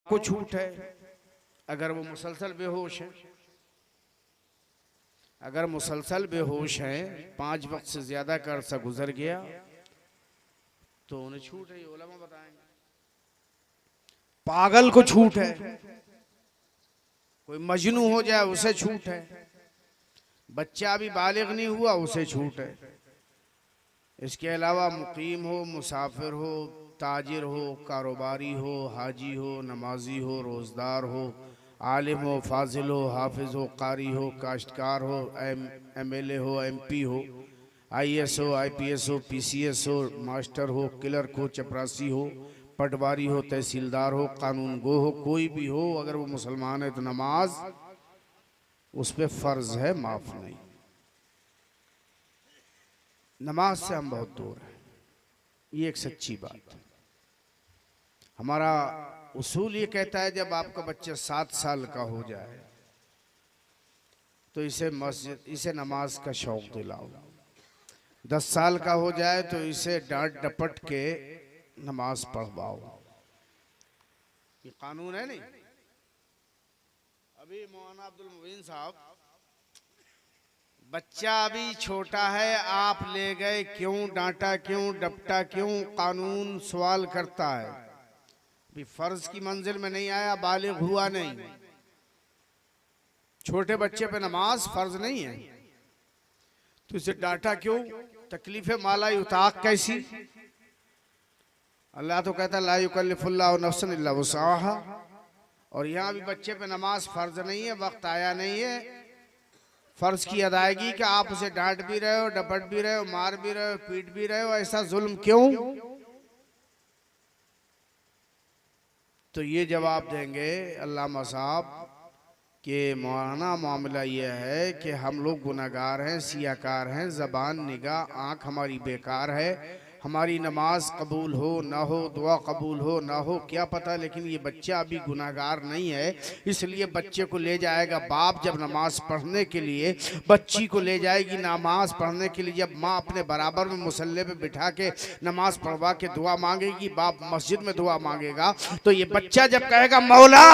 को छूट है अगर वो मुसलसल बेहोश है। अगर मुसलसल बेहोश है, 5 वक्त से ज्यादा का अरसा गुजर गया तो उन्हें छूट है, उलमा बताएंगे। पागल को छूट है, कोई मजनू हो जाए उसे छूट है, बच्चा अभी बालिग नहीं हुआ उसे छूट है। इसके अलावा मुकीम हो, मुसाफिर हो, ताजिर हो, कारोबारी हो, हाजी हो, नमाजी हो, रोजदार हो, आलिम हो, फाजिल हो, हाफिज हो, कारी हो, काश्तकार हो, MLA हो, MP हो, IAS हो, IPS हो, PCS हो, मास्टर हो, क्लर्क हो, चपरासी हो, पटवारी हो, तहसीलदार हो, कानून गो हो, कोई भी हो, अगर वो मुसलमान है तो नमाज उस पर फर्ज है, माफ नहीं। नमाज से हम बहुत दूर हैं, ये एक सच्ची बात है। हमारा उसूल ये कहता है जब आपका बच्चा 7 साल का हो जाए तो इसे नमाज का शौक दिलाओ। 10 साल का हो जाए तो इसे डांट डपट के नमाज पढ़वाओ। ये कानून है नहीं। अभी मौलाना अब्दुल मुबीन साहब, बच्चा अभी छोटा है, आप ले गए, क्यों डांटा, क्यों डपटा, क्यों? कानून सवाल करता है। अभी फर्ज की मंजिल में नहीं आया, बालिग हुआ नहीं। छोटे बच्चे पे नमाज फर्ज नहीं है तो इसे डांटा क्यों? तकलीफ माला उताक कैसी? अल्लाह तो कहता ला युकल्लिफुल्लाहु नफ्सन इल्ला वुसअहा। और यहाँ भी बच्चे पे नमाज फर्ज नहीं है, वक्त आया नहीं है फर्ज की अदायगी कि आप उसे डांट भी रहे हो, डपट भी रहे हो, मार भी रहे हो, पीट भी रहे हो। ऐसा जुल्म क्यों? तो ये जवाब देंगे अल्लामा साहब कि मौलाना मामला ये है कि हम लोग गुनाहगार हैं, सियाकार हैं, ज़बान, निगाह, आँख हमारी बेकार है। हमारी नमाज कबूल हो ना हो, दुआ कबूल हो ना हो, क्या पता, लेकिन ये बच्चा अभी गुनाहगार नहीं है, इसलिए बच्चे को ले जाएगा बाप। जब नमाज पढ़ने के लिए बच्ची को ले जाएगी नमाज पढ़ने के लिए, जब माँ अपने बराबर में मुसल्ले पे बिठा के नमाज पढ़वा के दुआ मांगेगी, बाप मस्जिद में दुआ मांगेगा, तो ये बच्चा जब कहेगा मौला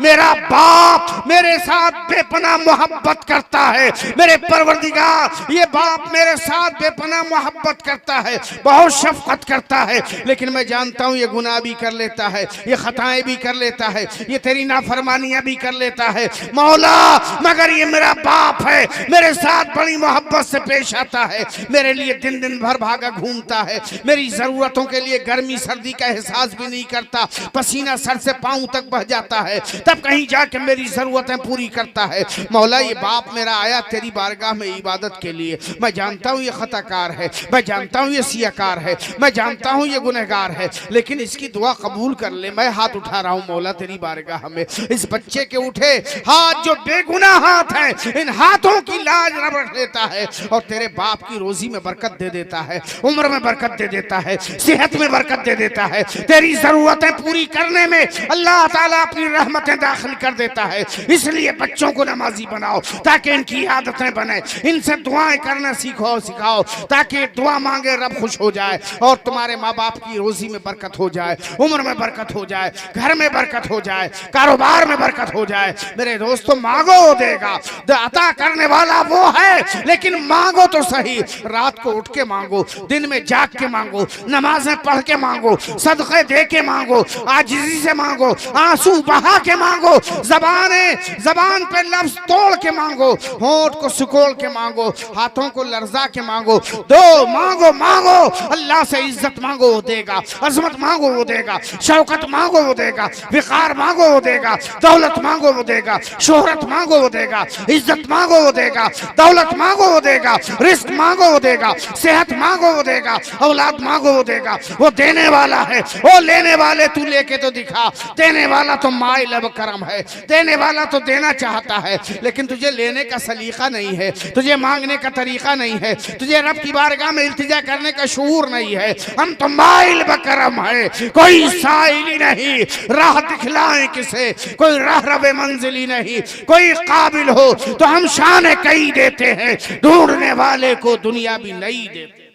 मेरा बाप मेरे साथ बेपनाह मोहब्बत करता है, मेरे परवरदिगार ये बाप मेरे साथ बेपनाह मोहब्बत करता है, बहुत शफकत करता है, लेकिन मैं जानता हूं ये गुनाह भी कर लेता है, ये खताएं भी कर लेता है, ये तेरी नाफरमानियां भी कर लेता है मौला, मगर ये मेरा बाप है, मेरे साथ बड़ी मोहब्बत से पेश आता है, मेरे लिए दिन दिन भर भागा घूमता है, मेरी जरूरतों के लिए गर्मी सर्दी का एहसास भी नहीं करता, पसीना सर से पांव तक बह जाता है, तब कहीं जाके मेरी जरूरतें पूरी करता है। मौला ये बाप मेरा आया तेरी बारगाह में इबादत के लिए, मैं जानता हूँ ये खताकार है, मैं जानता हूँ ये सियाकार है, मैं जानता हूं ये गुनहगार है, लेकिन इसकी दुआ कबूल कर ले। मैं हाथ उठा रहा हूं मौला तेरी बारगाह में, इस बच्चे के उठे हाथ जो बेगुनाह हाथ हैं, इन हाथों की लाज रख लेता है और तेरे बाप की रोजी में बरकत दे देता है, उम्र में बरकत दे देता है, सेहत में बरकत दे देता है, तेरी जरूरतें पूरी करने में अल्लाह ताला अपनी रहमतें दाखिल कर देता है। इसलिए बच्चों को नमाजी बनाओ ताकि इनकी आदतें बने, इनसे दुआएं करना सीखो सिखाओ, ताकि दुआ मांगे रब खुश हो जाए और तुम्हारे माँ बाप की रोजी में बरकत हो जाए, उम्र में बरकत हो जाए, घर में बरकत हो जाए, कारोबार में बरकत हो जाए। मेरे दोस्तों मांगो वो देगा, अता करने वाला वो है, लेकिन मांगो तो सही। रात को उठ के मांगो, दिन में जाग के मांगो, नमाजें पढ़ के मांगो, सदक़े दे के मांगो, आजिज़ी से मांगो, आंसू बहा के मांगो, जबान पे लफ्ज तोड़ के मांगो, होंठ को सुकोड़ के मांगो, हाथों को लर्जा के मांगो, दो मांगो मांगो, अल्लाह से इज्जत मांगो वो देगा, अजमत मांगो वो देगा, शौकत मांगो वो देगा, विकार मांगो वो देगा, दौलत मांगो वो देगा, शोहरत मांगो वो देगा, इज्जत मांगो वो देगा, दौलत मांगो वो देगा, रिस्क मांगो वो देगा, सेहत मांगो वो देगा, औलाद मांगो वो देगा। वो देने वाला है, वो लेने वाले तू लेके तो दिखा। देने वाला तो माए लब करम है, देने वाला तो देना चाहता है, लेकिन तुझे लेने का सलीका नहीं है, तुझे मांगने का तरीका नहीं है, तुझे रब की बारगाह में इल्तिजा करने का शऊर नहीं है। हम तो माइल बकरम है, कोई साइली नहीं, राह दिखलाए किसे, कोई राह रबे मंजिली नहीं, कोई काबिल हो तो हम शान कई देते हैं, ढूंढने वाले को दुनिया भी नहीं देते।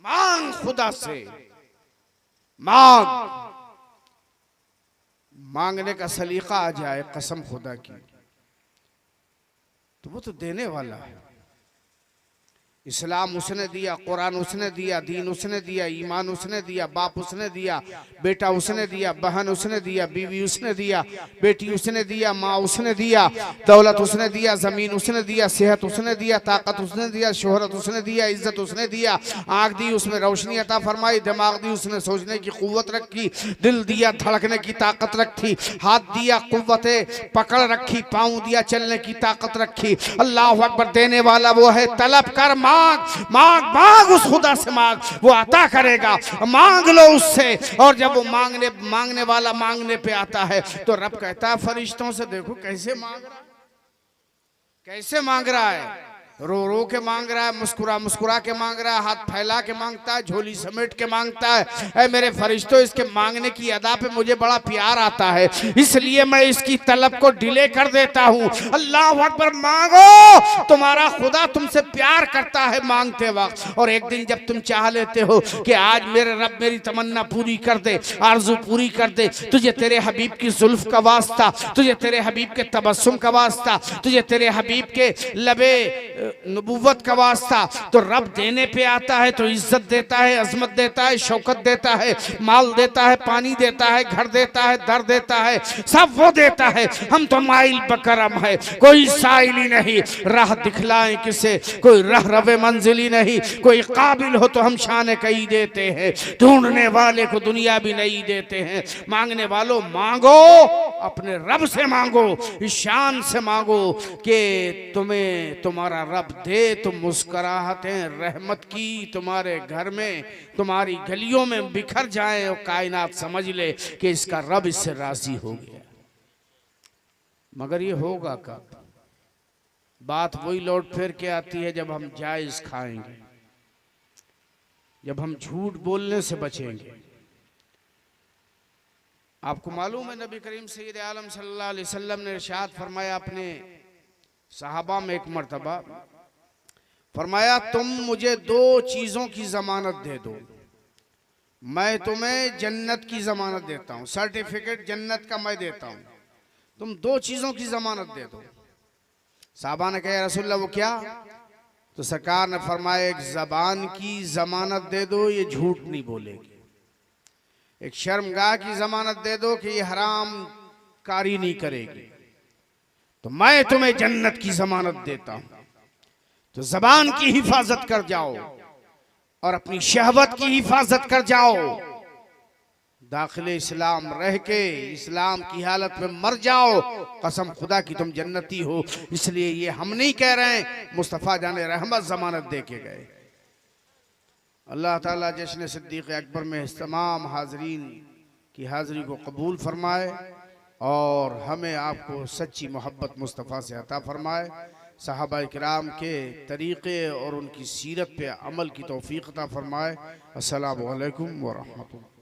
मांग खुदा से, मांग, मांगने का सलीका आ जाए कसम खुदा की तो वो तो देने वाला है। इस्लाम उसने दिया, कुरान उसने दिया, दीन उसने दिया, ईमान उसने दिया, बाप उसने दिया, बेटा उसने दिया, बहन उसने दिया, बीवी उसने दिया, बेटी उसने दिया, माँ उसने दिया, दौलत उसने दिया, जमीन उसने दिया, सेहत उसने दिया, ताकत उसने दिया, शोहरत उसने दिया, इज्जत उसने दिया, आँख दी उसमें रोशनी अता फरमाई, दिमाग दी उसने सोचने की कुव्वत रखी, दिल दिया धड़कने की ताकत रखी, हाथ दिया कुव्वते पकड़ रखी, पाँव दिया चलने की ताकत रखी। अल्लाह अकबर, देने वाला वो है। तलब कर, मांग मांग मांग, उस खुदा से मांग, वो अता करेगा। मांग लो उससे, और जब वो मांगने वाला मांगने पे आता है तो रब कहता है फरिश्तों से, देखो कैसे मांग रहा है, कैसे मांग रहा है, रो रो के मांग रहा है, मुस्कुरा मुस्कुरा के मांग रहा है, हाथ फैला के मांगता है, झोली समेट के मांगता है। ऐ मेरे फरिश्तों, इसके मांगने की अदा पे मुझे बड़ा प्यार आता है, इसलिए मैं इसकी तलब को डिले कर देता हूँ। अल्लाह अकबर, मांगो, तुम्हारा खुदा तुमसे प्यार करता है मांगते वक्त। और एक दिन जब तुम चाह लेते हो कि आज मेरे रब मेरी तमन्ना पूरी कर दे, आरजू पूरी कर दे, तुझे तेरे हबीब की जुल्फ का वास्ता, तुझे तेरे हबीब के तबस्सुम का वास्ता, तुझे तेरे हबीब के लबे नबूवत का वास्ता, तो रब देने पे आता है तो इज्जत देता है, अजमत देता है, शौकत देता है, माल देता है, पानी देता है, घर देता है, दर देता है, सब वो देता है। हम तो माइल बकरम है, कोई साइली नहीं, राह दिखलाएं किसे, कोई रह रवे मंजिली नहीं, कोई काबिल हो तो हम शान कई देते हैं, ढूंढने वाले को दुनिया भी नहीं देते हैं। मांगने वालों मांगो, अपने रब से मांगो, इस शान से मांगो कि तुम्हें तुम्हारा रब दे तो मुस्कुराहटें रहमत की तुम्हारे घर में, तुम्हारी गलियों में बिखर जाए और कायनात समझ ले कि इसका रब इससे राजी हो गया। मगर ये होगा कब? बात वही लौट फिर के आती है जब हम जायज खाएंगे, जब हम झूठ बोलने से बचेंगे। आपको मालूम है नबी करीम सैयद आलम सल्लल्लाहु अलैहि वसल्लम ने इरशाद फरमाया अपने सहाबा में एक मर्तबा, फरमाया तुम मुझे दो चीजों की जमानत दे दो, मैं तुम्हें जन्नत की जमानत देता हूं, सर्टिफिकेट जन्नत का मैं देता हूं, तुम दो चीजों की जमानत दे दो। साहबा ने कहा रसूलल्लाह वो क्या? तो सरकार ने फरमाया एक जबान की जमानत दे दो, ये झूठ नहीं बोलेगी, एक शर्मगाह की जमानत दे दो कि ये हराम कारी नहीं करेगी, तो मैं तुम्हें जन्नत की जमानत देता हूं। तो जबान की हिफाजत कर जाओ और अपनी शहवत की हिफाजत कर जाओ, दाखिले इस्लाम रह के इस्लाम की हालत में मर जाओ, कसम खुदा की तुम जन्नती हो। इसलिए ये हम नहीं कह रहे हैं, मुस्तफ़ा जाने रहमत जमानत दे के गए। अल्लाह ताला जश्न सिद्दीक़ अकबर में तमाम हाजरीन की हाज़िरी को कबूल फरमाए और हमें आपको सच्ची मोहब्बत मुस्तफ़ा से अता फरमाए, सहाबा किराम के तरीक़े और उनकी सीरत पे अमल की तौफ़ीक़ अता फरमाए। अस्सलामु अलैकुम व रहमतुल्लाह।